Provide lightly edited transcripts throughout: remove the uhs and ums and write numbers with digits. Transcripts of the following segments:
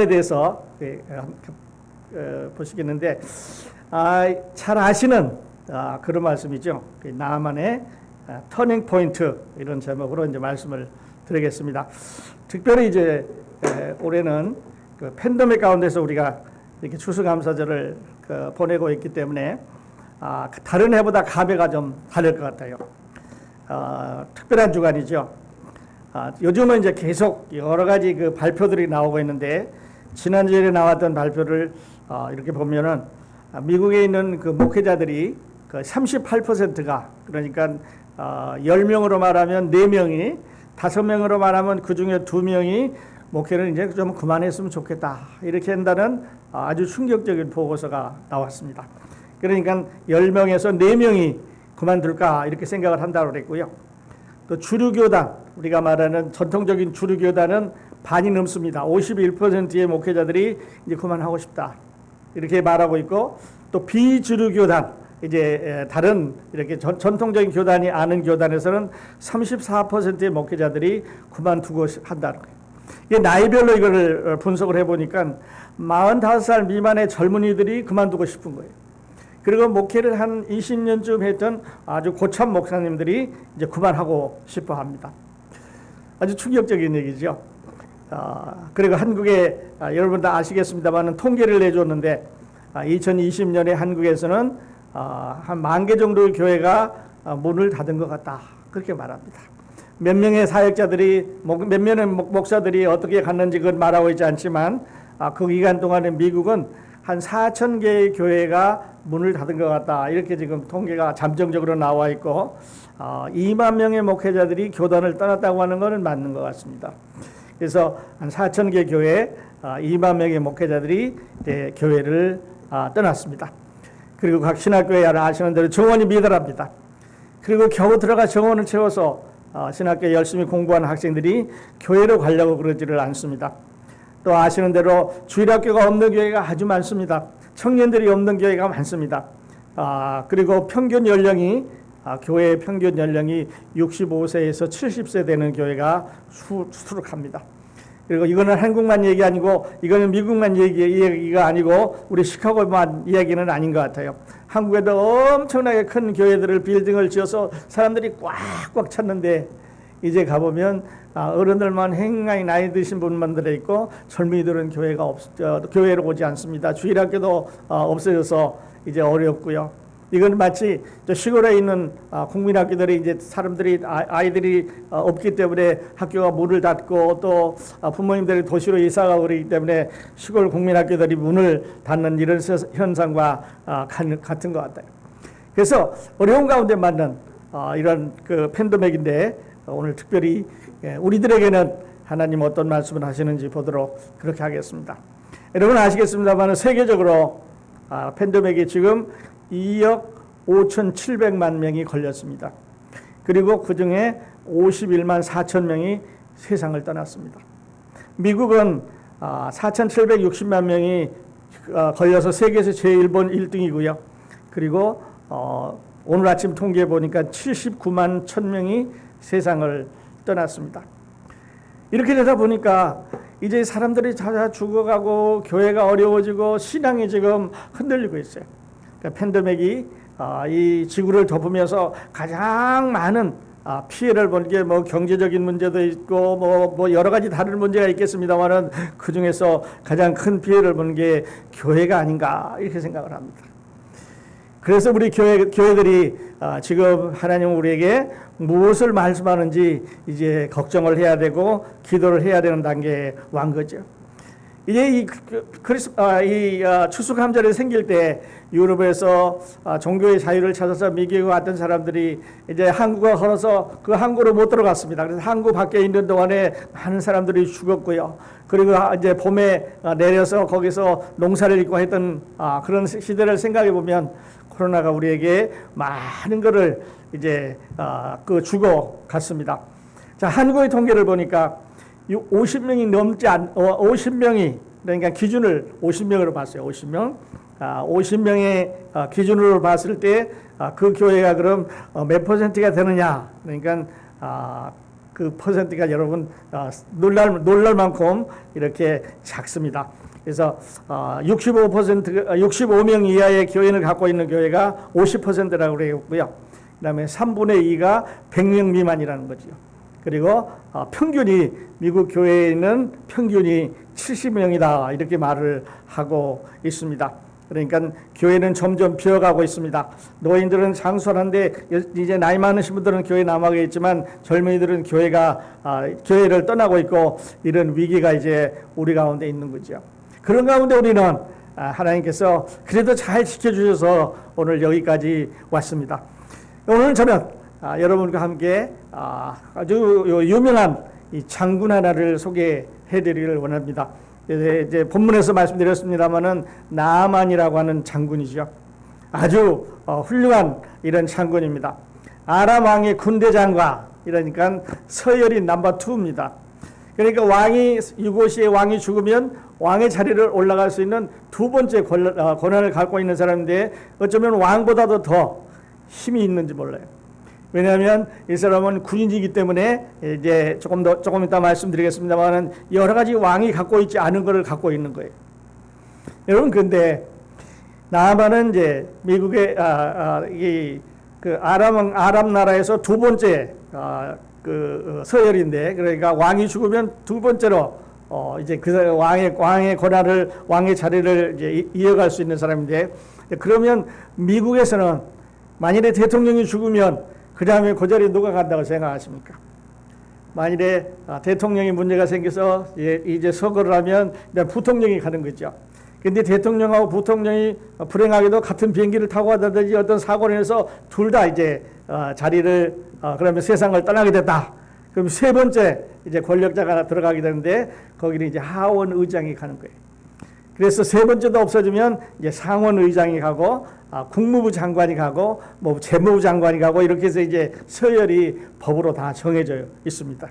대해서 보시겠는데, 잘 아시는 그런 말씀이죠. 나만의 터닝 포인트, 이런 제목으로 이제 말씀을 드리겠습니다. 특별히 이제 올해는 그 팬데믹 가운데서 우리가 이렇게 추수감사절을 보내고 있기 때문에 다른 해보다 감회가 좀 다를 것 같아요. 특별한 주간이죠. 요즘은 이제 계속 여러 가지 그 발표들이 나오고 있는데, 지난주에 나왔던 발표를 이렇게 보면은 미국에 있는 그 목회자들이 그 38%가, 그러니까 10명으로 말하면 4명이, 5명으로 말하면 그 중에 2명이 목회를 이제 좀 그만했으면 좋겠다, 이렇게 한다는 아주 충격적인 보고서가 나왔습니다. 그러니까 10명에서 4명이 그만둘까, 이렇게 생각을 한다고 그랬고요. 또 주류교단, 우리가 말하는 전통적인 주류교단은 반이 넘습니다. 51%의 목회자들이 이제 그만하고 싶다, 이렇게 말하고 있고, 또 비주류교단, 이제 다른 이렇게 전통적인 교단이 아는 교단에서는 34%의 목회자들이 그만두고 한다는 거예요. 이게 나이별로 이거를 분석을 해보니까 45살 미만의 젊은이들이 그만두고 싶은 거예요. 그리고 목회를 한 20년쯤 했던 아주 고참 목사님들이 이제 그만하고 싶어 합니다. 아주 충격적인 얘기죠. 그리고 한국에 여러분 다 아시겠습니다만 통계를 내줬는데, 2020년에 한국에서는 한 10,000개 정도의 교회가 문을 닫은 것 같다, 그렇게 말합니다. 몇 명의 사역자들이, 몇 명의 목사들이 어떻게 갔는지 그건 말하고 있지 않지만, 그 기간 동안에 미국은 한 4,000개의 교회가 문을 닫은 것 같다, 이렇게 지금 통계가 잠정적으로 나와 있고, 2만 명의 목회자들이 교단을 떠났다고 하는 것은 맞는 것 같습니다. 그래서 한 4,000개 교회, 2만 명의 목회자들이 교회를 떠났습니다. 그리고 각 신학교에 아시는 대로 정원이 미달합니다. 그리고 겨우 들어가 정원을 채워서 신학교에 열심히 공부하는 학생들이 교회로 가려고 그러지를 않습니다. 또 아시는 대로 주일학교가 없는 교회가 아주 많습니다. 청년들이 없는 교회가 많습니다. 그리고 평균 연령이, 교회의 평균 연령이 65세에서 70세 되는 교회가 수두룩합니다. 그리고 이거는 한국만 얘기 아니고, 이거는 미국만 얘기가 아니고, 우리 시카고만 이야기는 아닌 것 같아요. 한국에도 엄청나게 큰 교회들을, 빌딩을 지어서 사람들이 꽉꽉 찼는데, 이제 가보면 어른들만 행하게 나이 드신 분만 들어있고, 젊은이들은 교회로 오지 않습니다. 주일학교도 없어져서 이제 어렵고요. 이건 마치 시골에 있는 국민학교들이 이제 아이들이 없기 때문에 학교가 문을 닫고, 또 부모님들이 도시로 이사가고 그러기 때문에 시골 국민학교들이 문을 닫는 이런 현상과 같은 것 같아요. 그래서 어려운 가운데 맞는 이런 그 팬데믹인데, 오늘 특별히 우리들에게는 하나님 어떤 말씀을 하시는지 보도록 그렇게 하겠습니다. 여러분 아시겠습니다만 세계적으로 팬데믹이 지금 2억 5,700만 명이 걸렸습니다. 그리고 그 중에 51만 4천 명이 세상을 떠났습니다. 미국은 4,760만 명이 걸려서 세계에서 제1번 1등이고요. 그리고 오늘 아침 통계해 보니까 79만 1,000명이 세상을 떠났습니다. 이렇게 되다 보니까 이제 사람들이 다 죽어가고 교회가 어려워지고 신앙이 지금 흔들리고 있어요. 그러니까 팬데믹이 이 지구를 덮으면서 가장 많은 피해를 본 게 뭐 경제적인 문제도 있고 뭐 여러 가지 다른 문제가 있겠습니다만은, 그 중에서 가장 큰 피해를 본 게 교회가 아닌가, 이렇게 생각을 합니다. 그래서 우리 교회들이 지금 하나님은 우리에게 무엇을 말씀하는지 이제 걱정을 해야 되고 기도를 해야 되는 단계에 완 거죠. 이제 이 추수감사절이 생길 때 유럽에서 종교의 자유를 찾아서 미국에 왔던 사람들이 이제 항구가 걸어서 그 항구로 못 들어갔습니다. 그래서 항구 밖에 있는 동안에 많은 사람들이 죽었고요. 그리고 이제 봄에 내려서 거기서 농사를 짓고 했던 그런 시대를 생각해 보면, 코로나가 우리에게 많은 것을 이제 주고 갔습니다. 자, 한국의 통계를 보니까 50명이 넘지 50명이, 그러니까 기준을 50명으로 봤어요. 50명. 50명의 기준으로 봤을 때 그 교회가 그럼 몇 퍼센트가 되느냐? 그러니까 그 퍼센트가 여러분 놀랄 만큼 이렇게 작습니다. 그래서 65명 이하의 교인을 갖고 있는 교회가 50%라고 그랬고요. 그다음에 3분의 2가 100명 미만이라는 거죠. 그리고 평균이 미국 교회에는 평균이 70명이다 이렇게 말을 하고 있습니다. 그러니까 교회는 점점 비어가고 있습니다. 노인들은 장수하는데 이제 나이 많으신 분들은 교회 남아가 있지만 젊은이들은 교회를 떠나고 있고 이런 위기가 이제 우리 가운데 있는 거죠. 그런 가운데 우리는 하나님께서 그래도 잘 지켜주셔서 오늘 여기까지 왔습니다. 오늘 저는 여러분과 함께 아주 유명한 이 장군 하나를 소개해드리기를 원합니다. 이제 본문에서 말씀드렸습니다만은 나아만이라고 하는 장군이죠. 아주 훌륭한 이런 장군입니다. 아람 왕의 군대 장관, 이러니까 서열이 넘버 2입니다. 그러니까 유고시의 왕이 죽으면 왕의 자리를 올라갈 수 있는 두 번째 권한을 갖고 있는 사람인데 어쩌면 왕보다도 더 힘이 있는지 몰라요. 왜냐하면 이 사람은 군인이기 때문에 이제 조금 이따 말씀드리겠습니다만 여러 가지 왕이 갖고 있지 않은 것을 갖고 있는 거예요. 여러분 근데 나아만은 이제 미국의 아람 나라에서 두 번째 서열인데 그러니까 왕이 죽으면 두 번째로 이제 그 왕의 권한을 왕의 자리를 이제 이어갈 수 있는 사람인데 그러면 미국에서는 만일에 대통령이 죽으면 그 다음에 그 자리에 누가 간다고 생각하십니까? 만일에 대통령이 문제가 생겨서 이제 서거를 하면 부통령이 가는 거죠. 근데 대통령하고 부통령이 불행하게도 같은 비행기를 타고 가다든지 어떤 사고를 해서 둘 다 이제 자리를 그러면 세상을 떠나게 됐다. 그럼 세 번째 이제 권력자가 들어가게 되는데 거기는 이제 하원 의장이 가는 거예요. 그래서 세 번째도 없어지면 이제 상원 의장이 가고 국무부 장관이 가고 뭐 재무부 장관이 가고 이렇게 해서 이제 서열이 법으로 다 정해져 있습니다.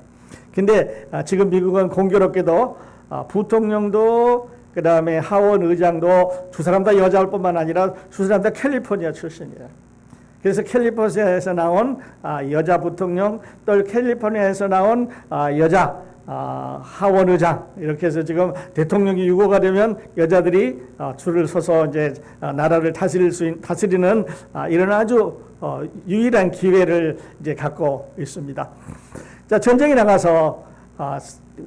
근데 지금 미국은 공교롭게도 부통령도 그다음에 하원 의장도 두 사람 다 여자일 뿐만 아니라 두 사람 다 캘리포니아 출신이에요. 그래서 캘리포니아에서 나온 여자 부통령, 또 캘리포니아에서 나온 여자 하원 의장, 이렇게 해서 지금 대통령이 유고가 되면 여자들이 줄을 서서 이제 나라를 다스리는 이런 아주 유일한 기회를 이제 갖고 있습니다. 자, 전쟁에 나가서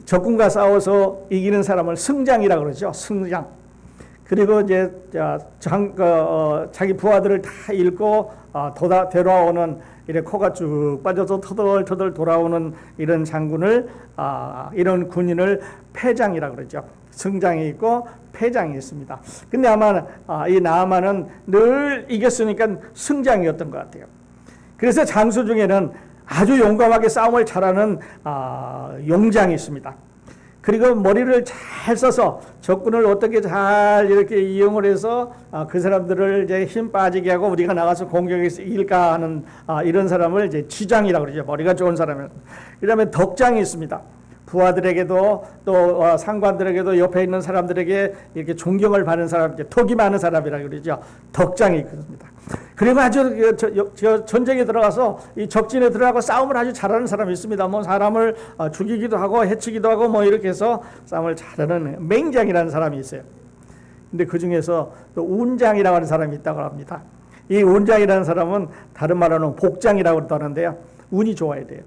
적군과 싸워서 이기는 사람을 승장이라고 그러죠. 승장. 그리고 이제 자기 부하들을 다 잃고 되돌아오는 이렇게 코가 쭉 빠져서 터덜터덜 돌아오는 이런 장군을 이런 군인을 패장이라고 그러죠. 승장이 있고 패장이 있습니다. 근데 아마 이 나아만은 늘 이겼으니까 승장이었던 것 같아요. 그래서 장수 중에는 아주 용감하게 싸움을 잘하는 용장이 있습니다. 그리고 머리를 잘 써서 적군을 어떻게 잘 이렇게 이용을 해서 그 사람들을 이제 힘 빠지게 하고 우리가 나가서 공격해서 이길까 하는 이런 사람을 이제 쥐장이라고 그러죠. 머리가 좋은 사람은. 그다음에 덕장이 있습니다. 부하들에게도 또 상관들에게도 옆에 있는 사람들에게 이렇게 존경을 받는 사람, 덕이 많은 사람이라고 그러죠. 덕장이 있습니다. 그리고 아주 전쟁에 들어가서 이 적진에 들어가고 싸움을 아주 잘하는 사람이 있습니다. 뭐 사람을 죽이기도 하고 해치기도 하고 뭐 이렇게 해서 싸움을 잘하는 맹장이라는 사람이 있어요. 근데 그 중에서 또 운장이라고 하는 사람이 있다고 합니다. 이 운장이라는 사람은 다른 말로는 복장이라고 하는데요. 운이 좋아야 돼요.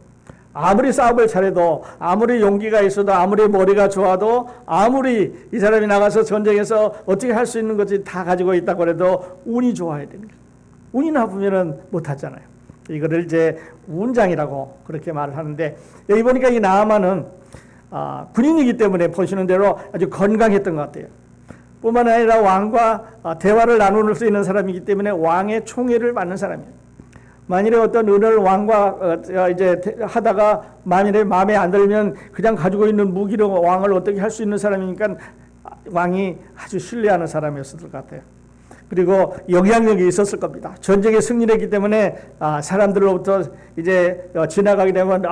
아무리 싸움을 잘해도 아무리 용기가 있어도 아무리 머리가 좋아도 아무리 이 사람이 나가서 전쟁에서 어떻게 할 수 있는 것이 다 가지고 있다고 해도 운이 좋아야 됩니다. 운이 나쁘면은 못하잖아요. 이거를 이제 운장이라고 그렇게 말을 하는데 여기 보니까 이 나아만은 군인이기 때문에 보시는 대로 아주 건강했던 것 같아요. 뿐만 아니라 왕과 대화를 나눌 수 있는 사람이기 때문에 왕의 총애를 받는 사람이에요. 만일에 어떤 은을 왕과 이제 하다가 만일에 마음에 안 들면 그냥 가지고 있는 무기로 왕을 어떻게 할 수 있는 사람이니까 왕이 아주 신뢰하는 사람이었을 것 같아요. 그리고 영향력이 있었을 겁니다. 전쟁에 승리했기 때문에 사람들로부터 이제 지나가게 되면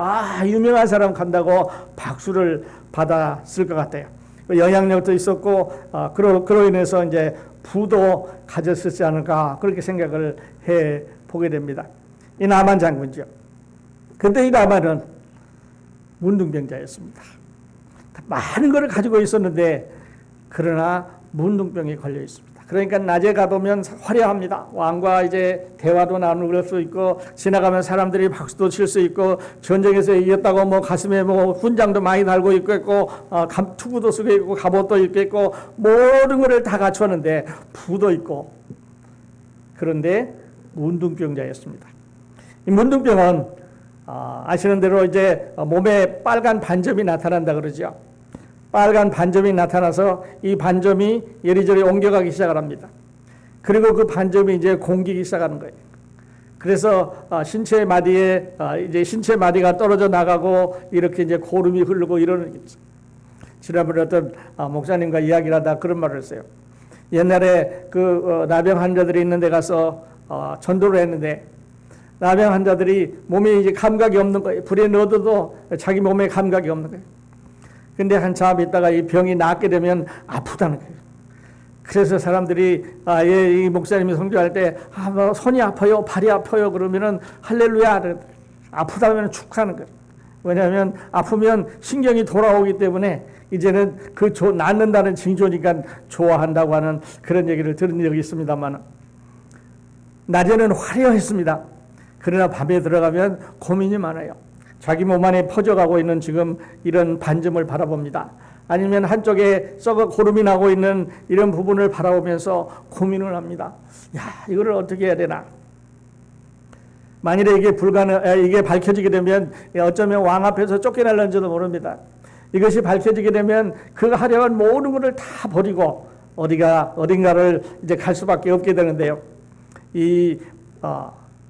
유명한 사람 간다고 박수를 받았을 것 같아요. 영향력도 있었고 그로 인해서 이제 부도 가졌었지 않을까 그렇게 생각을 해 보게 됩니다. 이 나만 장군이죠. 근데 이 나만은 문둥병자였습니다. 많은 것을 가지고 있었는데 그러나 문둥병에 걸려 있습니다. 그러니까 낮에 가보면 화려합니다. 왕과 이제 대화도 나눌 수 있고 지나가면 사람들이 박수도 칠 수 있고 전쟁에서 이겼다고 뭐 가슴에 뭐 훈장도 많이 달고 있고 투구도 쓰고 있고 갑옷도 있고 모든 것을 다 갖췄는데 부도 있고 그런데 문둥병자였습니다. 이 문둥병은 아시는 대로 이제 몸에 빨간 반점이 나타난다 그러죠. 빨간 반점이 나타나서 이 반점이 여리저리 옮겨가기 시작을 합니다. 그리고 그 반점이 이제 공기기 시작하는 거예요. 그래서 신체 마디에 이제 신체 마디가 떨어져 나가고 이렇게 이제 고름이 흐르고 이러는 거죠. 지난번에 어떤 목사님과 이야기를 하다 그런 말을 했어요. 옛날에 그 나병 환자들이 있는 데 가서 전도를 했는데 나병 환자들이 몸에 이제 감각이 없는 거예요. 불에 넣어도 자기 몸에 감각이 없는 거예요. 근데 한참 있다가 이 병이 낫게 되면 아프다는 거예요. 그래서 사람들이 이 목사님이 설교할 때 뭐 손이 아파요, 발이 아파요 그러면은 할렐루야 아프다면 축하하는 거예요. 왜냐하면 아프면 신경이 돌아오기 때문에 이제는 그 낫는다는 징조니까 좋아한다고 하는 그런 얘기를 들은 적이 있습니다만 낮에는 화려했습니다. 그러나 밤에 들어가면 고민이 많아요. 자기 몸 안에 퍼져가고 있는 지금 이런 반점을 바라봅니다. 아니면 한쪽에 썩어 고름이 나고 있는 이런 부분을 바라보면서 고민을 합니다. 야, 이거를 어떻게 해야 되나? 만일에 이게 밝혀지게 되면 어쩌면 왕 앞에서 쫓겨날는지도 모릅니다. 이것이 밝혀지게 되면 그 하려는 모든 것을 다 버리고 어딘가를 이제 갈 수밖에 없게 되는데요.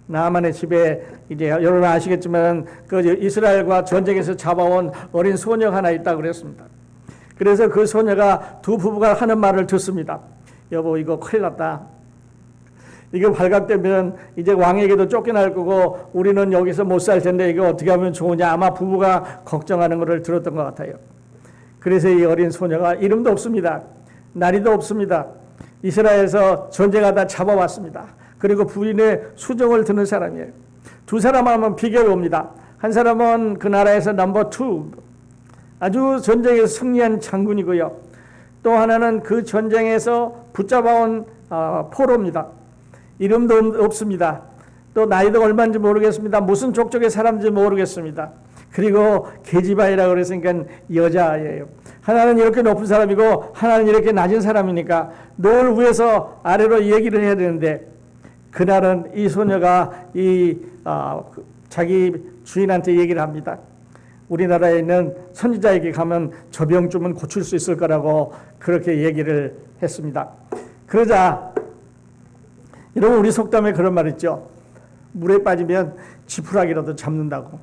나만의 집에 이제 여러분 아시겠지만 그 이스라엘과 전쟁에서 잡아온 어린 소녀가 하나 있다고 그랬습니다. 그래서 그 소녀가 두 부부가 하는 말을 듣습니다. 여보 이거 큰일 났다. 이거 발각되면 이제 왕에게도 쫓겨날 거고 우리는 여기서 못 살 텐데 이거 어떻게 하면 좋으냐. 아마 부부가 걱정하는 것을 들었던 것 같아요. 그래서 이 어린 소녀가 이름도 없습니다. 나이도 없습니다. 이스라엘에서 전쟁하다 잡아왔습니다. 그리고 부인의 수정을 드는 사람이에요. 두 사람 하면 비교해 봅니다. 한 사람은 그 나라에서 넘버 2 아주 전쟁에서 승리한 장군이고요. 또 하나는 그 전쟁에서 붙잡아온 포로입니다. 이름도 없습니다. 또 나이도 얼마인지 모르겠습니다. 무슨 족적의 사람인지 모르겠습니다. 그리고 계집아이라고 그랬으니까 여자예요. 하나는 이렇게 높은 사람이고 하나는 이렇게 낮은 사람이니까 늘 위에서 아래로 얘기를 해야 되는데 그날은 이 소녀가 자기 주인한테 얘기를 합니다. 우리나라에 있는 선지자에게 가면 저 병쯤은 고칠 수 있을 거라고 그렇게 얘기를 했습니다. 그러자 여러분 우리 속담에 그런 말 있죠. 물에 빠지면 지푸라기라도 잡는다고.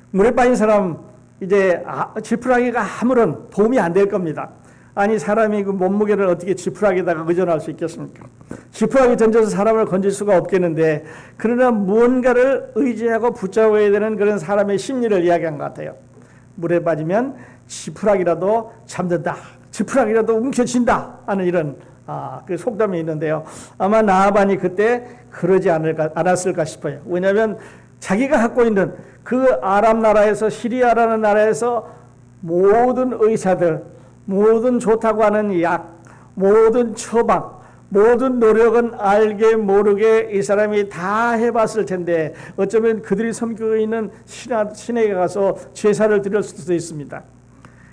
물에 빠진 사람 이제 지푸라기가 아무런 도움이 안 될 겁니다. 아니 사람이 그 몸무게를 어떻게 지푸라기에다가 의존할 수 있겠습니까? 지푸라기 던져서 사람을 건질 수가 없겠는데 그러나 무언가를 의지하고 붙잡아야 되는 그런 사람의 심리를 이야기한 것 같아요. 물에 빠지면 지푸라기라도 잡는다. 지푸라기라도 움켜쥔다 하는 이런 그 속담이 있는데요. 아마 나하반이 그때 그러지 않았을까 싶어요. 왜냐하면 자기가 갖고 있는 그 아람 나라에서 시리아라는 나라에서 모든 의사들 모든 좋다고 하는 약, 모든 처방, 모든 노력은 알게 모르게 이 사람이 다 해봤을 텐데 어쩌면 그들이 섬기고 있는 신에게 가서 제사를 드릴 수도 있습니다.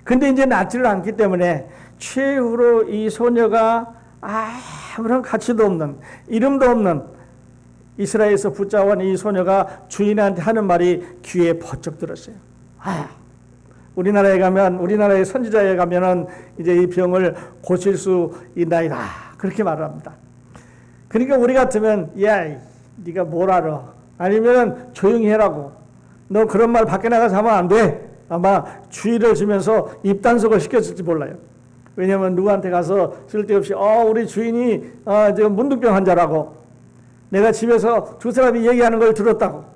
근데 이제 낫지를 않기 때문에 최후로 이 소녀가 아무런 가치도 없는 이름도 없는 이스라엘에서 붙잡아온 이 소녀가 주인한테 하는 말이 귀에 번쩍 들었어요. 우리나라에 가면 우리나라의 선지자에 가면은 이제 이 병을 고칠 수 있나이다 그렇게 말을 합니다. 그러니까 우리 같으면 야 네가 뭘 알아? 아니면 조용히 해라고. 너 그런 말 밖에 나가서 하면 안 돼. 아마 주의를 주면서 입단속을 시켰을지 몰라요. 왜냐하면 누구한테 가서 쓸데없이 우리 주인이 지금 문둥병 환자라고 내가 집에서 두 사람이 얘기하는 걸 들었다고.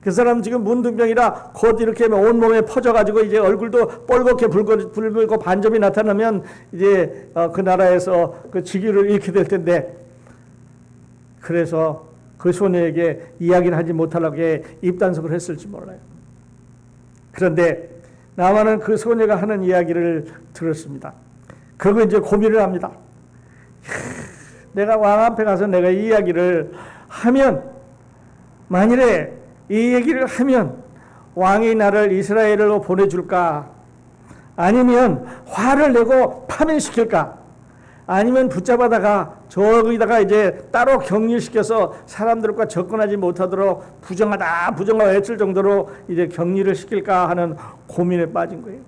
그 사람 지금 문둥병이라 곧 이렇게 온몸에 퍼져가지고 이제 얼굴도 뻘겋게 붉고 반점이 나타나면 이제 그 나라에서 그 직위를 잃게 될 텐데 그래서 그 소녀에게 이야기를 하지 못하려고 입단속을 했을지 몰라요. 그런데 나만은 그 소녀가 하는 이야기를 들었습니다. 그리고 이제 고민을 합니다. 내가 왕 앞에 가서 내가 이 이야기를 하면, 만일에 이 얘기를 하면 왕이 나를 이스라엘로 보내줄까? 아니면 화를 내고 파면시킬까? 아니면 붙잡아다가 저기다가 이제 따로 격리시켜서 사람들과 접근하지 못하도록 부정하다 외칠 정도로 이제 격리를 시킬까 하는 고민에 빠진 거예요.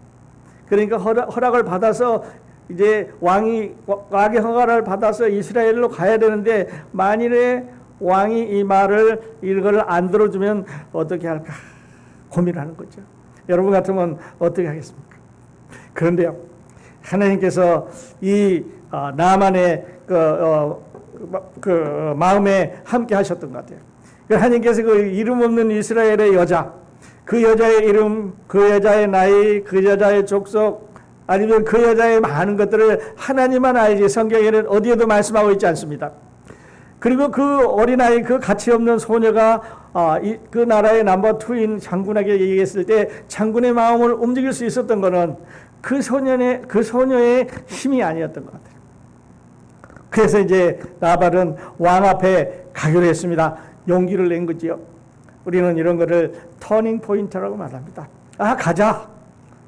그러니까 허락을 받아서 이제 왕의 허가를 받아서 이스라엘로 가야 되는데, 만일에 왕이 이 말을 이걸 안 들어주면 어떻게 할까 고민하는 거죠. 여러분 같으면 어떻게 하겠습니까? 그런데요, 하나님께서 이 나만의 마음에 함께 하셨던 것 같아요. 하나님께서 그 이름 없는 이스라엘의 여자, 그 여자의 이름, 그 여자의 나이, 그 여자의 족속, 아니면 그 여자의 많은 것들을 하나님만 알지 성경에는 어디에도 말씀하고 있지 않습니다. 그리고 그 어린아이, 그 가치 없는 소녀가 그 나라의 넘버 투인 장군에게 얘기했을 때 장군의 마음을 움직일 수 있었던 것은 그 소녀의 힘이 아니었던 것 같아요. 그래서 이제 나발은 왕 앞에 가기로 했습니다. 용기를 낸 거지요. 우리는 이런 거를 터닝 포인트라고 말합니다. 가자.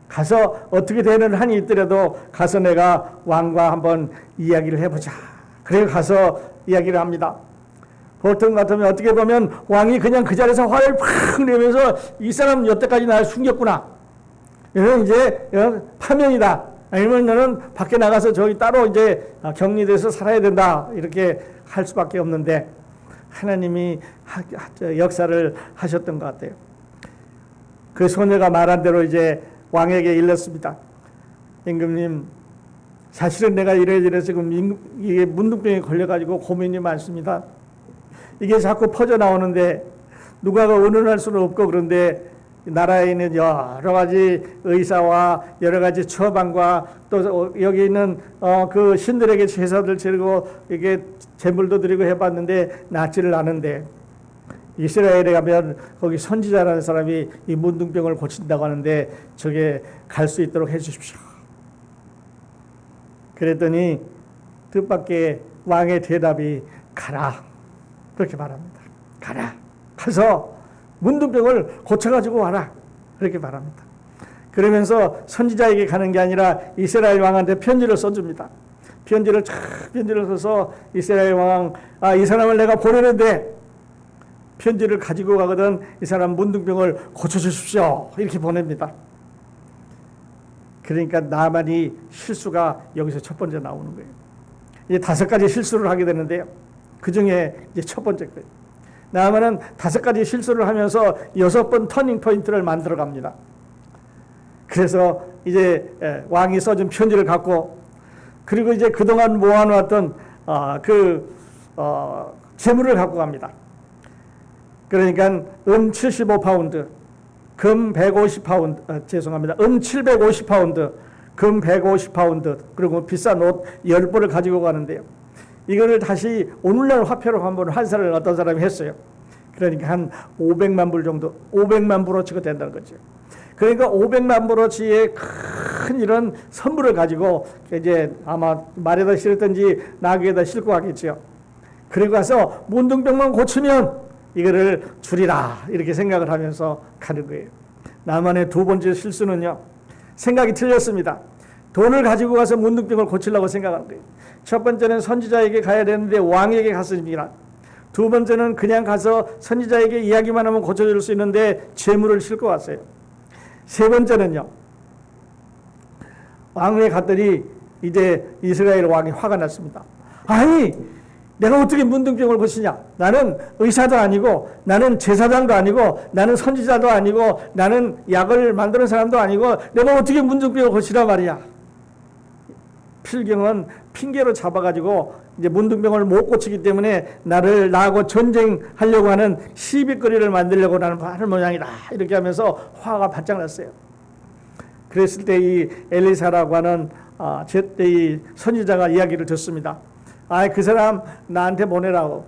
가서 어떻게 되는 한이 있더라도 가서 내가 왕과 한번 이야기를 해보자. 그래서 가서 이야기를 합니다. 보통 같으면 어떻게 보면 왕이 그냥 그 자리에서 화를 팍 내면서 이 사람 여태까지 날 숨겼구나. 이런 이제 파면이다. 아니면 너는 밖에 나가서 저기 따로 이제 격리돼서 살아야 된다. 이렇게 할 수밖에 없는데 하나님이 역사를 하셨던 것 같아요. 그 소녀가 말한 대로 이제 왕에게 일렀습니다. 임금님, 사실은 내가 이래저래 지금 이게 문둥병에 걸려가지고 고민이 많습니다. 이게 자꾸 퍼져나오는데 누가 의논할 수는 없고, 그런데 나라에 있는 여러 가지 의사와 여러 가지 처방과 또 여기 있는 그 신들에게 제사들 드리고 이게 제물도 드리고 해봤는데 낫지를 않은데, 이스라엘에 가면 거기 선지자라는 사람이 이 문둥병을 고친다고 하는데 저게 갈 수 있도록 해주십시오. 그랬더니 뜻밖의 왕의 대답이 가라. 그렇게 말합니다. 가라. 가서 문둥병을 고쳐가지고 와라. 그렇게 말합니다. 그러면서 선지자에게 가는 게 아니라 이스라엘 왕한테 편지를 써줍니다. 편지를 써서 이스라엘 왕, 이 사람을 내가 보내는데 편지를 가지고 가거든 이 사람 문둥병을 고쳐주십시오. 이렇게 보냅니다. 그러니까 나만이 실수가 여기서 첫 번째 나오는 거예요. 이제 5가지 실수를 하게 되는데요. 그 중에 이제 첫 번째 거예요. 나만은 5가지 실수를 하면서 6번 터닝 포인트를 만들어 갑니다. 그래서 이제 왕이 써준 편지를 갖고, 그리고 이제 그동안 모아놓았던 재물을 갖고 갑니다. 그러니까 75파운드, 금 150파운드, 죄송합니다. 750파운드, 금 150파운드, 그리고 비싼 옷 10벌을 가지고 가는데요. 이거를 다시 오늘날 화폐로 한번 환산을 어떤 사람이 했어요. 그러니까 한 500만 불 정도, 500만 불어치가 된다는 거죠. 그러니까 500만 불어치의 큰 이런 선물을 가지고 이제 아마 말에다 실었든지 나귀에다 싣고 가겠죠. 그리고 가서 문둥병만 고치면 이거를 줄이라 이렇게 생각을 하면서 가는 거예요. 나만의 2번째 실수는요, 생각이 틀렸습니다. 돈을 가지고 가서 문둥병을 고치려고 생각하는 거예요. 첫 번째는 선지자에게 가야 되는데 왕에게 갔습니다. 2번째는 그냥 가서 선지자에게 이야기만 하면 고쳐줄 수 있는데 재물을 싣고 왔어요. 3번째는요, 왕에 갔더니 이제 이스라엘 왕이 화가 났습니다. 아니, 내가 어떻게 문둥병을 고치냐? 나는 의사도 아니고, 나는 제사장도 아니고, 나는 선지자도 아니고, 나는 약을 만드는 사람도 아니고, 내가 어떻게 문둥병을 고치라 말이야. 필경은 핑계로 잡아가지고 이제 문둥병을 못 고치기 때문에 나하고 전쟁하려고 하는 시비거리를 만들려고 하는 모양이다. 이렇게 하면서 화가 바짝 났어요. 그랬을 때 이 엘리사라고 하는 이 선지자가 이야기를 듣습니다. 그 사람 나한테 보내라고.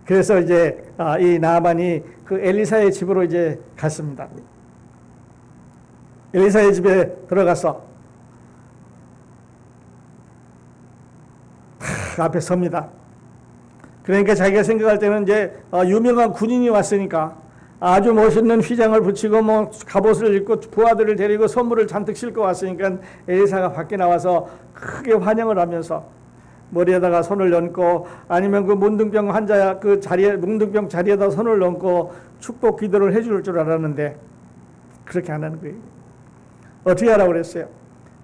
그래서 이제 이 나만이 그 엘리사의 집으로 이제 갔습니다. 엘리사의 집에 들어가서 앞에 섭니다. 그러니까 자기가 생각할 때는 이제 유명한 군인이 왔으니까 아주 멋있는 휘장을 붙이고 뭐 갑옷을 입고 부하들을 데리고 선물을 잔뜩 싣고 왔으니까 엘리사가 밖에 나와서 크게 환영을 하면서 머리에다가 손을 얹고 아니면 그 문둥병 환자 그 자리에 문둥병 자리에다 손을 얹고 축복 기도를 해줄 줄 알았는데 그렇게 안 하는 거예요. 어떻게 하라고 그랬어요?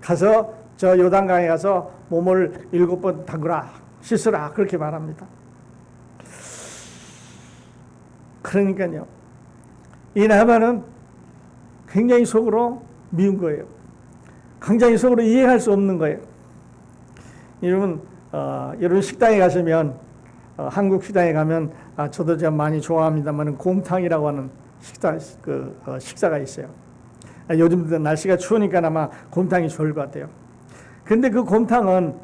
가서 저 요단강에 가서 몸을 7번 담그라 씻으라 그렇게 말합니다. 그러니까요. 이 나만은 굉장히 속으로 미운 거예요. 굉장히 속으로 이해할 수 없는 거예요. 여러분 식당에 가시면 한국 식당에 가면 저도 좀 많이 좋아합니다만 곰탕이라고 하는 식사가 있어요. 요즘 날씨가 추우니까 아마 곰탕이 좋을 것 같아요. 근데 그 곰탕은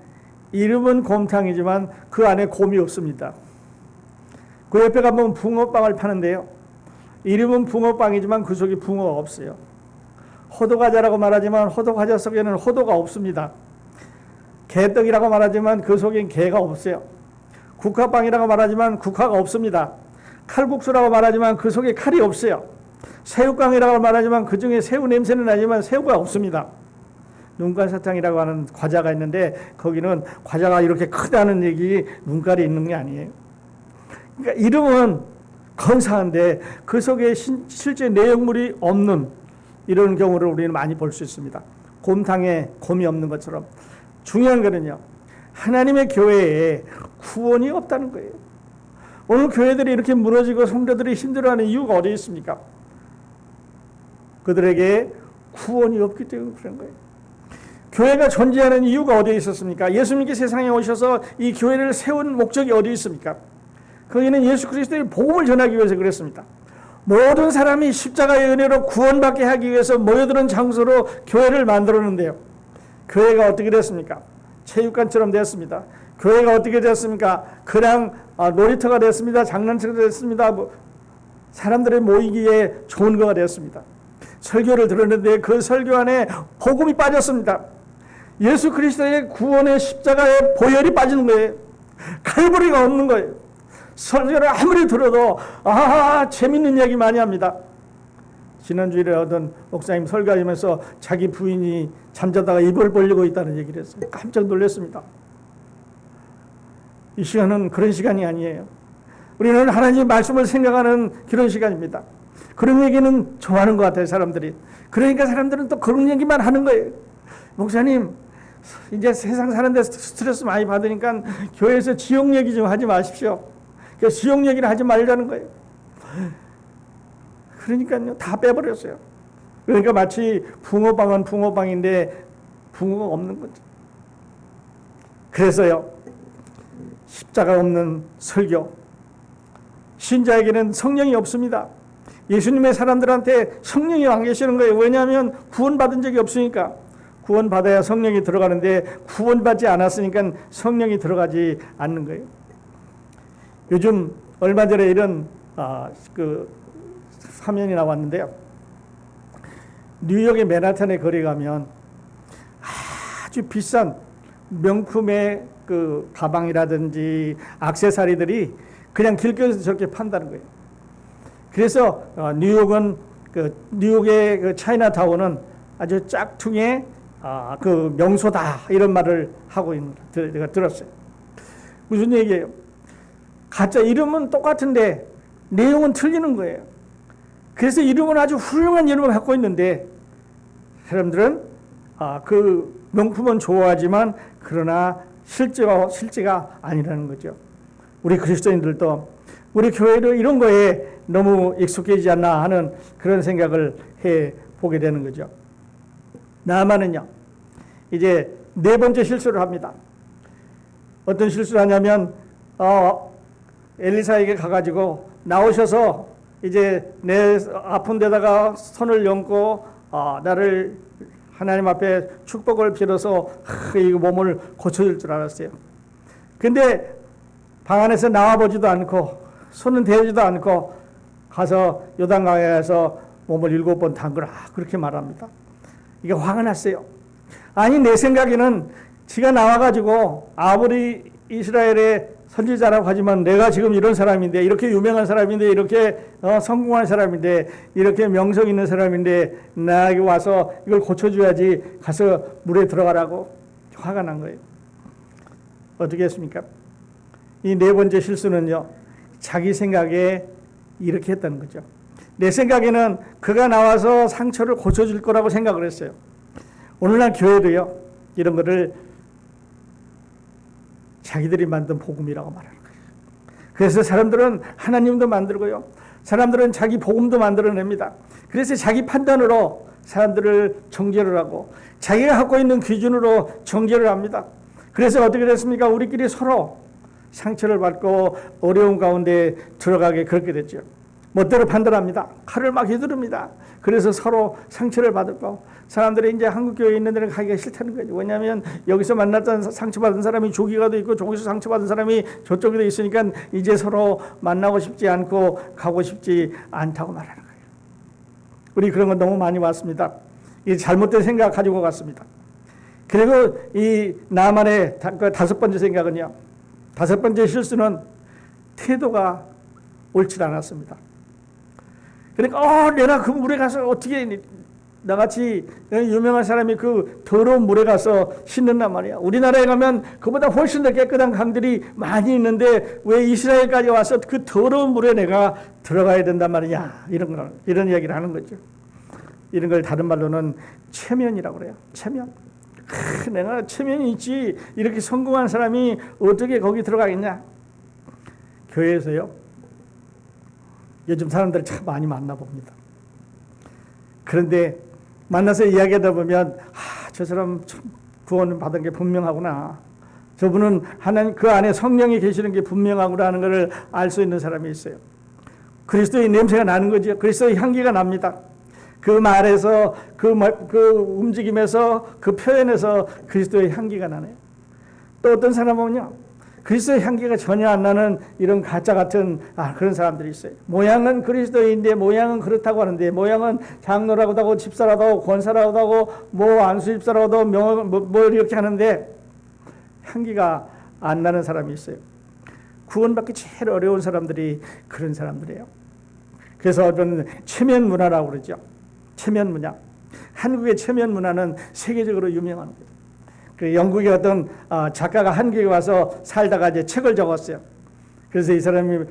이름은 곰탕이지만 그 안에 곰이 없습니다. 그 옆에 가면 붕어빵을 파는데요. 이름은 붕어빵이지만 그 속에 붕어가 없어요. 호두과자라고 말하지만 호두과자 속에는 호두가 없습니다. 개떡이라고 말하지만 그 속엔 개가 없어요. 국화빵이라고 말하지만 국화가 없습니다. 칼국수라고 말하지만 그 속에 칼이 없어요. 새우깡이라고 말하지만 그 중에 새우 냄새는 나지만 새우가 없습니다. 눈깔사탕이라고 하는 과자가 있는데 거기는 과자가 이렇게 크다는 얘기 눈깔이 있는 게 아니에요. 그러니까 이름은 건사한데 그 속에 실제 내용물이 없는 이런 경우를 우리는 많이 볼 수 있습니다. 곰탕에 곰이 없는 것처럼 중요한 거는요. 하나님의 교회에 구원이 없다는 거예요. 오늘 교회들이 이렇게 무너지고 성도들이 힘들어하는 이유가 어디 있습니까? 그들에게 구원이 없기 때문에 그런 거예요. 교회가 존재하는 이유가 어디에 있었습니까? 예수님께 세상에 오셔서 이 교회를 세운 목적이 어디 있습니까? 거기는 예수 그리스도의 복음을 전하기 위해서 그랬습니다. 모든 사람이 십자가의 은혜로 구원받게 하기 위해서 모여드는 장소로 교회를 만들었는데요. 교회가 어떻게 됐습니까? 체육관처럼 됐습니다. 교회가 어떻게 됐습니까? 그냥 놀이터가 됐습니다. 장난터가 됐습니다. 사람들의 모이기에 좋은 거가 됐습니다. 설교를 들었는데 그 설교 안에 복음이 빠졌습니다. 예수 그리스도의 구원의 십자가에 보혈이 빠지는 거예요. 칼부리가 없는 거예요. 설교를 아무리 들어도 재밌는 얘기 많이 합니다. 지난주일에 어떤 목사님 설교하면서 자기 부인이 잠자다가 입을 벌리고 있다는 얘기를 했어요. 깜짝 놀랐습니다. 이 시간은 그런 시간이 아니에요. 우리는 하나님의 말씀을 생각하는 그런 시간입니다. 그런 얘기는 좋아하는 것 같아요, 사람들이. 그러니까 사람들은 또 그런 얘기만 하는 거예요. 목사님, 이제 세상 사는 데서 스트레스 많이 받으니까 교회에서 지옥 얘기 좀 하지 마십시오. 그래서 지옥 얘기를 하지 말자는 거예요. 그러니까요, 다 빼버렸어요. 그러니까 마치 붕어빵은 붕어빵인데 붕어가 없는 거죠. 그래서요, 십자가 없는 설교. 신자에게는 성령이 없습니다. 예수님의 사람들한테 성령이 안 계시는 거예요. 왜냐하면 구원받은 적이 없으니까. 구원받아야 성령이 들어가는데 구원받지 않았으니까 성령이 들어가지 않는 거예요. 요즘 얼마 전에 이런 화면이 나왔는데요. 뉴욕의 맨하탄에 거리 가면 아주 비싼 명품의 그 가방이라든지 액세서리들이 그냥 길거리에서 저렇게 판다는 거예요. 그래서 뉴욕의 그 차이나타운은 아주 짝퉁의 그 명소다 이런 말을 하고 있는 걸 제가 들었어요. 무슨 얘기예요? 가짜 이름은 똑같은데 내용은 틀리는 거예요. 그래서 이름은 아주 훌륭한 이름을 갖고 있는데 사람들은 그 명품은 좋아하지만 그러나 실제가 아니라는 거죠. 우리 그리스도인들도 우리 교회도 이런 거에 너무 익숙해지지 않나 하는 그런 생각을 해보게 되는 거죠. 나아만은요, 이제 네 번째 실수를 합니다. 어떤 실수를 하냐면, 엘리사에게 가가지고 나오셔서 이제 내 아픈 데다가 손을 얹고, 나를 하나님 앞에 축복을 빌어서 이 몸을 고쳐줄 줄 알았어요. 근데 방 안에서 나와보지도 않고, 손은 대지도 않고, 가서 요단강에 가서 몸을 7번 담그라. 그렇게 말합니다. 이게 화가 났어요. 아니 내 생각에는 지가 나와가지고 아무리 이스라엘의 선지자라고 하지만 내가 지금 이런 사람인데 이렇게 유명한 사람인데 이렇게 성공한 사람인데 이렇게 명성 있는 사람인데 나에게 와서 이걸 고쳐줘야지 가서 물에 들어가라고 화가 난 거예요. 어떻게 했습니까? 이 네 번째 실수는요. 자기 생각에 이렇게 했다는 거죠. 내 생각에는 그가 나와서 상처를 고쳐줄 거라고 생각을 했어요. 오늘날 교회도요. 이런 거를 자기들이 만든 복음이라고 말하는 거예요. 그래서 사람들은 하나님도 만들고요. 사람들은 자기 복음도 만들어냅니다. 그래서 자기 판단으로 사람들을 정죄를 하고 자기가 갖고 있는 기준으로 정죄를 합니다. 그래서 어떻게 됐습니까? 우리끼리 서로 상처를 받고 어려운 가운데 들어가게 그렇게 됐죠. 멋대로 판단합니다. 칼을 막 휘두릅니다. 그래서 서로 상처를 받고 사람들이 이제 한국교회에 있는 데는 가기가 싫다는 거죠. 왜냐하면 여기서 만났던 상처받은 사람이 저기가 돼 있고 저기서 상처받은 사람이 저쪽에 돼 있으니까 이제 서로 만나고 싶지 않고 가고 싶지 않다고 말하는 거예요. 우리 그런 건 너무 많이 봤습니다. 이 잘못된 생각 가지고 갔습니다. 그리고 이 나만의 다섯 번째 생각은요. 다섯 번째 실수는 태도가 옳지 않았습니다. 그러니까 내가 그 물에 가서 어떻게 나같이 유명한 사람이 그 더러운 물에 가서 씻는단 말이야. 우리나라에 가면 그보다 훨씬 더 깨끗한 강들이 많이 있는데 왜 이스라엘까지 와서 그 더러운 물에 내가 들어가야 된단 말이냐. 이런 이야기를 하는 거죠. 이런 걸 다른 말로는 체면이라고 그래요. 체면. 내가 체면이 있지 이렇게 성공한 사람이 어떻게 거기 들어가겠냐. 교회에서요. 요즘 사람들 참 많이 만나봅니다. 그런데 만나서 이야기하다 보면 저 사람 참 구원 받은 게 분명하구나. 저분은 하나님 그 안에 성령이 계시는 게 분명하구나 하는 것을 알 수 있는 사람이 있어요. 그리스도의 냄새가 나는 거죠. 그리스도의 향기가 납니다. 그 말에서 그 움직임에서 그 표현에서 그리스도의 향기가 나네요. 또 어떤 사람은요. 그리스도의 향기가 전혀 안 나는 이런 가짜 같은 그런 사람들이 있어요. 모양은 그리스도인데 모양은 그렇다고 하는데 모양은 장로라고도 하고 집사라고 하고 권사라고도 하고 뭐 안수집사라고도 하고 뭐 이렇게 하는데 향기가 안 나는 사람이 있어요. 구원받기 제일 어려운 사람들이 그런 사람들이에요. 그래서 어떤 체면 문화라고 그러죠. 체면 문화. 한국의 체면 문화는 세계적으로 유명한 거예요. 그 영국의 어떤 작가가 한국에 와서 살다가 이제 책을 적었어요. 그래서 이 사람이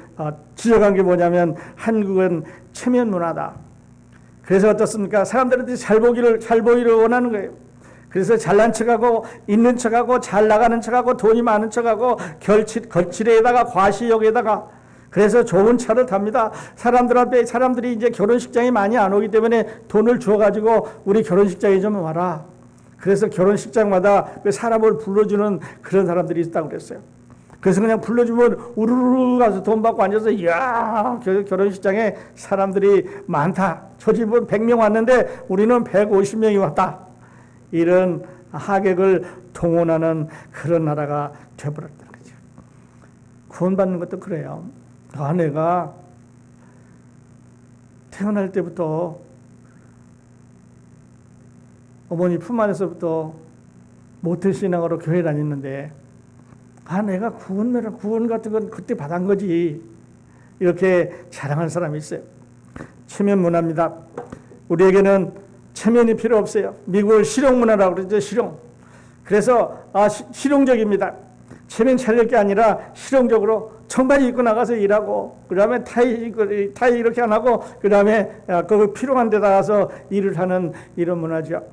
지적한 게 뭐냐면 한국은 체면 문화다. 그래서 어떻습니까? 사람들한테 잘 보이를 원하는 거예요. 그래서 잘난 척하고 있는 척하고 잘 나가는 척하고 돈이 많은 척하고 거칠에다가 과시욕에다가 그래서 좋은 차를 탑니다. 사람들이 이제 결혼식장에 많이 안 오기 때문에 돈을 주어가지고 우리 결혼식장에 좀 와라. 그래서 결혼식장마다 그 사람을 불러주는 그런 사람들이 있다고 그랬어요. 그래서 그냥 불러주면 우르르 가서 돈 받고 앉아서 이야 결혼식장에 사람들이 많다. 저 집은 100명 왔는데 우리는 150명이 왔다. 이런 하객을 동원하는 그런 나라가 되어버렸다는 거죠. 구원받는 것도 그래요. 내가 태어날 때부터 어머니 품 안에서부터 모태신앙으로 교회 다녔는데 내가 구원 같은 건 그때 받은 거지 이렇게 자랑하는 사람이 있어요. 체면 문화입니다. 우리에게는 체면이 필요 없어요. 미국을 실용 문화라고 그러죠. 실용. 그래서 실용적입니다. 체면 차릴 게 아니라 실용적으로 청바지 입고 나가서 일하고 그 다음에 타이 이렇게 안 하고 그 다음에 그 필요한 데 나가서 일을 하는 이런 문화죠.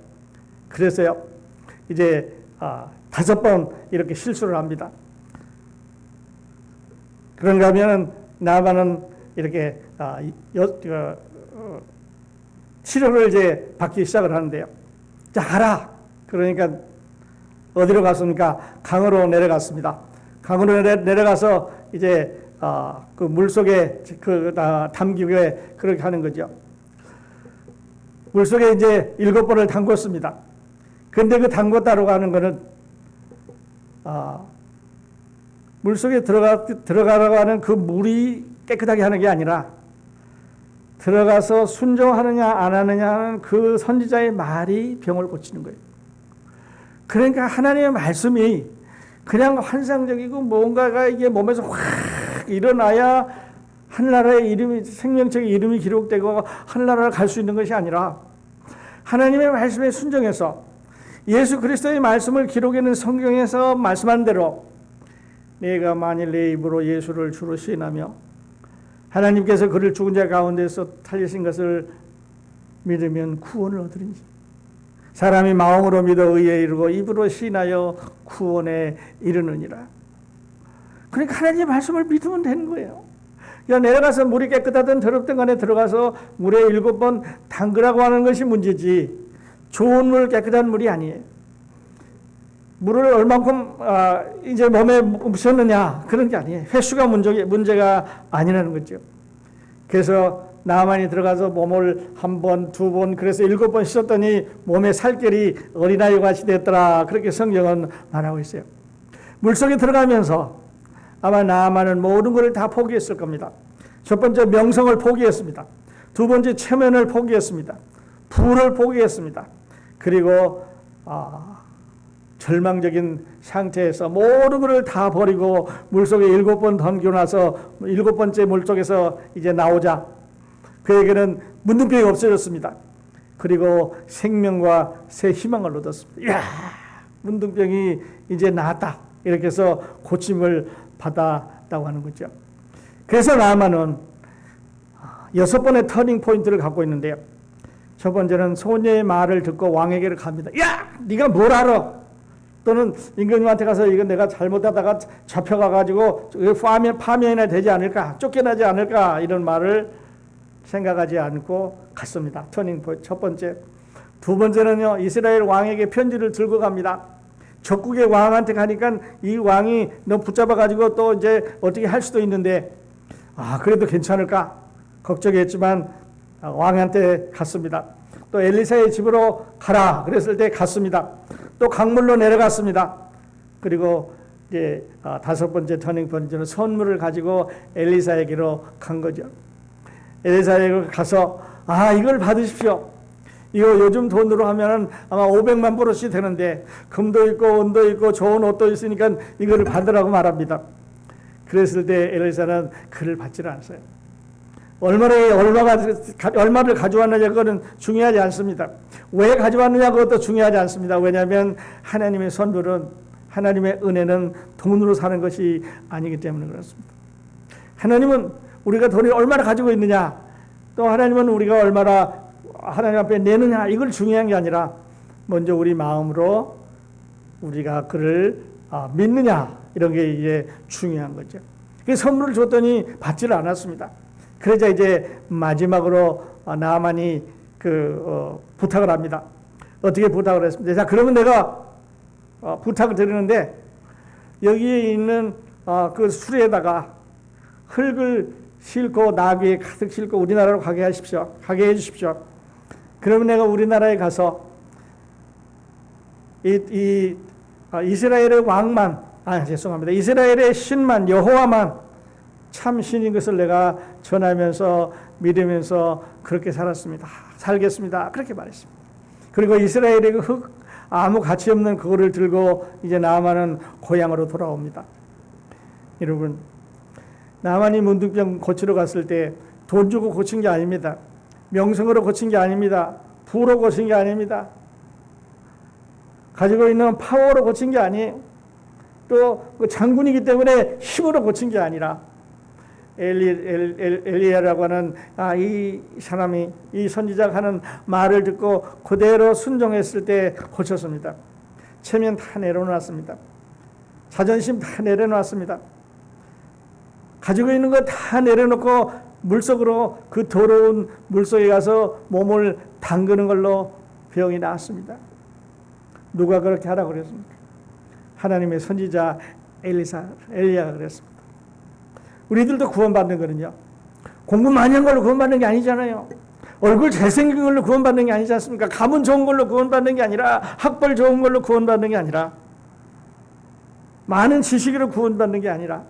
그래서요 이제 5번 이렇게 실수를 합니다. 그런가 하면은 나만은 이렇게 치료를 이제 받기 시작을 하는데요. 자 가라. 그러니까 어디로 갔습니까? 강으로 내려갔습니다. 강으로 내려가서 이제 그 물속에 담기게 그렇게 하는 거죠. 물속에 이제 7번을 담궜습니다. 근데 그 담궜다고 하는 거는 물속에 들어가라고 하는 그 물이 깨끗하게 하는 게 아니라 들어가서 순종하느냐 안 하느냐는 그 선지자의 말이 병을 고치는 거예요. 그러니까 하나님의 말씀이 그냥 환상적이고 뭔가가 이게 몸에서 확 일어나야 하늘나라의 이름이, 생명책의 이름이 기록되고 하늘나라를 갈 수 있는 것이 아니라 하나님의 말씀에 순종해서 예수 그리스도의 말씀을 기록해 있는 성경에서 말씀한 대로 내가 만일 내 입으로 예수를 주로 시인하며 하나님께서 그를 죽은 자 가운데서 살리신 것을 믿으면 구원을 얻으리니 사람이 마음으로 믿어 의에 이르고 입으로 시인하여 구원에 이르느니라. 그러니까 하나님의 말씀을 믿으면 되는 거예요. 야, 내려가서 물이 깨끗하든 더럽든 간에 들어가서 물에 7번 담그라고 하는 것이 문제지 좋은 물, 깨끗한 물이 아니에요. 물을 얼만큼 이제 몸에 묻혔느냐 그런 게 아니에요. 횟수가 문제가 아니라는 거죠. 그래서 나만이 들어가서 몸을 1번, 2번, 그래서 7번 씻었더니 몸에 살결이 어린아이 같이 됐더라. 그렇게 성경은 말하고 있어요. 물속에 들어가면서 아마 나만은 모든 것을 다 포기했을 겁니다. 첫 번째 명성을 포기했습니다. 두 번째 체면을 포기했습니다. 부를 포기했습니다. 그리고 절망적인 상태에서 모든 것을 다 버리고 물속에 7번 던져 나서 7번째 물속에서 이제 나오자 그에게는 문둥병이 없어졌습니다. 그리고 생명과 새 희망을 얻었습니다. 이야, 문둥병이 이제 나았다. 이렇게 해서 고침을 받았다고 하는 거죠. 그래서 나아만은 6번의 터닝 포인트를 갖고 있는데요. 첫 번째는 소녀의 말을 듣고 왕에게로 갑니다. 야, 네가 뭘 알아? 또는 임금님한테 가서 이건 내가 잘못하다가 잡혀가가지고 파면이나 되지 않을까? 쫓겨나지 않을까? 이런 말을 생각하지 않고 갔습니다. 터닝 포인트 첫 번째. 두 번째는요, 이스라엘 왕에게 편지를 들고 갑니다. 적국의 왕한테 가니까 이 왕이 너 붙잡아가지고 또 이제 어떻게 할 수도 있는데, 그래도 괜찮을까? 걱정했지만 왕한테 갔습니다. 또 엘리사의 집으로 가라. 그랬을 때 갔습니다. 또 강물로 내려갔습니다. 그리고 이제 5번째 터닝 포인트는 선물을 가지고 엘리사에게로 간 거죠. 엘리사에게 가서 이걸 받으십시오. 이거 요즘 돈으로 하면은 아마 500만 불어치 되는데 금도 있고 은도 있고 좋은 옷도 있으니까 이거를 받으라고 말합니다. 그랬을 때 엘리사는 그를 받지를 않았어요. 얼마를 가져왔느냐 그거는 중요하지 않습니다. 왜 가져왔느냐 그것도 중요하지 않습니다. 왜냐하면 하나님의 선물은 하나님의 은혜는 돈으로 사는 것이 아니기 때문에 그렇습니다. 하나님은 우리가 돈을 얼마나 가지고 있느냐 또 하나님은 우리가 얼마나 하나님 앞에 내느냐 이걸 중요한 게 아니라 먼저 우리 마음으로 우리가 그를 믿느냐 이런 게 이제 중요한 거죠. 그 선물을 줬더니 받지를 않았습니다. 그러자 이제 마지막으로 나아만이 부탁을 합니다. 어떻게 부탁을 했습니다. 자, 그러면 내가 부탁을 드리는데 여기에 있는 그 수레에다가 흙을 싣고 나귀에 가득 싣고 우리나라로 가게 해 주십시오. 그러면 내가 우리나라에 가서 이스라엘의 왕만, 죄송합니다. 이스라엘의 신만, 여호와만 참 신인 것을 내가 전하면서 믿으면서 그렇게 살겠습니다. 그렇게 말했습니다. 그리고 이스라엘의 그 흙, 아무 가치 없는 그거를 들고 이제 나아만은 고향으로 돌아옵니다. 여러분, 나아만이 문둥병 고치러 갔을 때 돈 주고 고친 게 아닙니다. 명성으로 고친 게 아닙니다. 부로 고친 게 아닙니다. 가지고 있는 파워로 고친 게 아니에요. 또 장군이기 때문에 힘으로 고친 게 아니라 엘리야라고 하는 이 사람이 이 선지자가 하는 말을 듣고 그대로 순종했을 때 고쳤습니다. 체면 다 내려놨습니다. 자존심 다 내려놨습니다. 가지고 있는 거 다 내려놓고 물속으로 그 더러운 물속에 가서 몸을 담그는 걸로 병이 나았습니다. 누가 그렇게 하라고 그랬습니까? 하나님의 선지자 엘리야가 그랬습니다. 우리들도 구원받는 거는요. 공부 많이 한 걸로 구원받는 게 아니잖아요. 얼굴 잘생긴 걸로 구원받는 게 아니지 않습니까? 가문 좋은 걸로 구원받는 게 아니라 학벌 좋은 걸로 구원받는 게 아니라 많은 지식으로 구원받는 게 아니라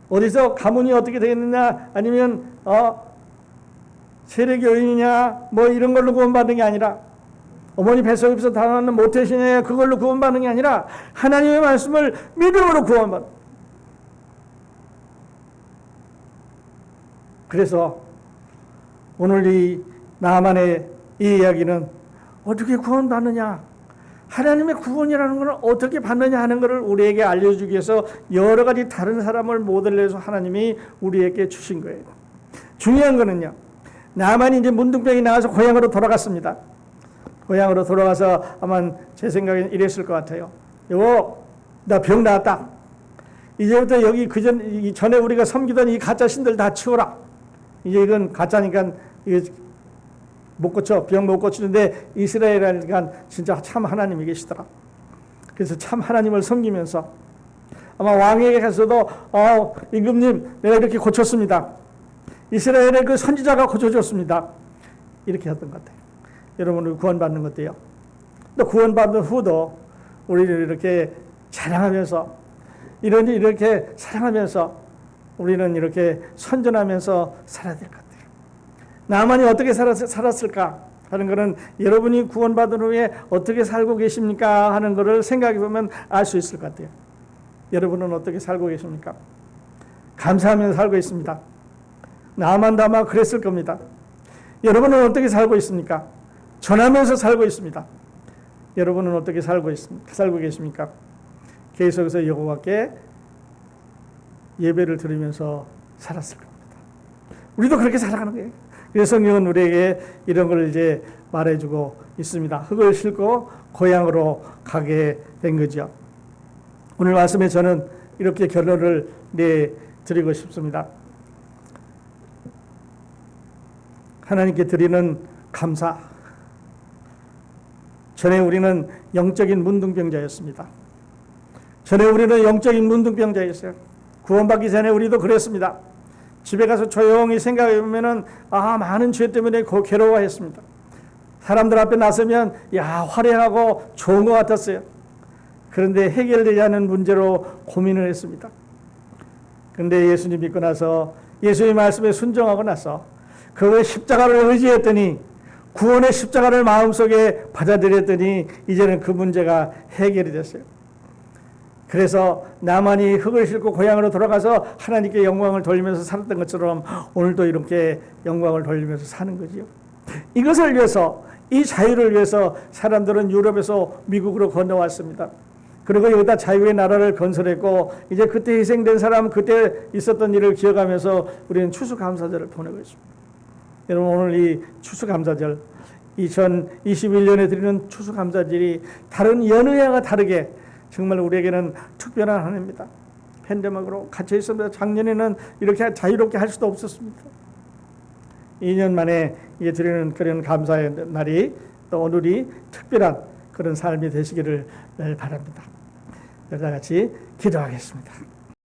어디서 가문이 어떻게 되겠느냐 아니면 세례교인이냐 뭐 이런 걸로 구원받는 게 아니라, 어머니 뱃속에서 태어난 모태신이냐 그걸로 구원받는 게 아니라 하나님의 말씀을 믿음으로 구원받는. 그래서 오늘 이 나만의 이 이야기는 어떻게 구원받느냐, 하나님의 구원이라는 것을 어떻게 받느냐 하는 것을 우리에게 알려주기 위해서 여러 가지 다른 사람을 모델로 해서 하나님이 우리에게 주신 거예요. 중요한 거는요, 나만이 이제 문둥병이 나와서 고향으로 돌아갔습니다. 고향으로 돌아가서 아마 제 생각엔 이랬을 것 같아요. 여보, 나 병 나았다. 이제부터 여기 전에 우리가 섬기던 이 가짜 신들 다 치워라. 이제 이건 가짜니까 이거 못 고쳐, 병 못 고치는데 이스라엘이니까 진짜 참 하나님이 계시더라. 그래서 참 하나님을 섬기면서 아마 왕에게 가서도 임금님 내가 이렇게 고쳤습니다. 이스라엘의 그 선지자가 고쳐줬습니다. 이렇게 했던 것 같아요. 여러분을 구원받는 것도요. 또 구원받은 후도 우리를 이렇게 자랑하면서 이렇게 사랑하면서 우리는 이렇게 선전하면서 살아야 될 것 같아요. 나만이 어떻게 살았을까 하는 것은 여러분이 구원받은 후에 어떻게 살고 계십니까 하는 것을 생각해 보면 알 수 있을 것 같아요. 여러분은 어떻게 살고 계십니까? 감사하면서 살고 있습니다. 나만도 아마 그랬을 겁니다. 여러분은 어떻게 살고 있습니까? 전하면서 살고 있습니다. 여러분은 어떻게 살고 계십니까? 계속해서 여호와께 예배를 드리면서 살았을 겁니다. 우리도 그렇게 살아가는 거예요. 그래서 성경은 우리에게 이런 걸 이제 말해주고 있습니다. 흙을 싣고 고향으로 가게 된 거죠. 오늘 말씀에 저는 이렇게 결론을 내드리고 싶습니다. 하나님께 드리는 감사. 전에 우리는 영적인 문둥병자였습니다. 전에 우리는 영적인 문둥병자였어요. 구원받기 전에 우리도 그랬습니다. 집에 가서 조용히 생각해 보면은 많은 죄 때문에 괴로워했습니다. 사람들 앞에 나서면 화려하고 좋은 것 같았어요. 그런데 해결되지 않은 문제로 고민을 했습니다. 그런데 예수님 믿고 나서 예수의 말씀에 순종하고 나서 그 십자가를 의지했더니, 구원의 십자가를 마음속에 받아들였더니 이제는 그 문제가 해결이 됐어요. 그래서 나만이 흙을 싣고 고향으로 돌아가서 하나님께 영광을 돌리면서 살았던 것처럼 오늘도 이렇게 영광을 돌리면서 사는 거지요. 이것을 위해서, 이 자유를 위해서 사람들은 유럽에서 미국으로 건너왔습니다. 그리고 여기다 자유의 나라를 건설했고, 이제 그때 희생된 사람, 그때 있었던 일을 기억하면서 우리는 추수감사절을 보내고 있습니다. 여러분, 오늘 이 추수감사절, 2021년에 드리는 추수감사절이 다른 여느 해와 다르게 정말 우리에게는 특별한 한 해입니다. 팬데믹으로 갇혀 있습니다. 작년에는 이렇게 자유롭게 할 수도 없었습니다. 2년 만에 이제 드리는 그런 감사의 날이, 또 오늘이 특별한 그런 삶이 되시기를 바랍니다. 여러분 같이 기도하겠습니다.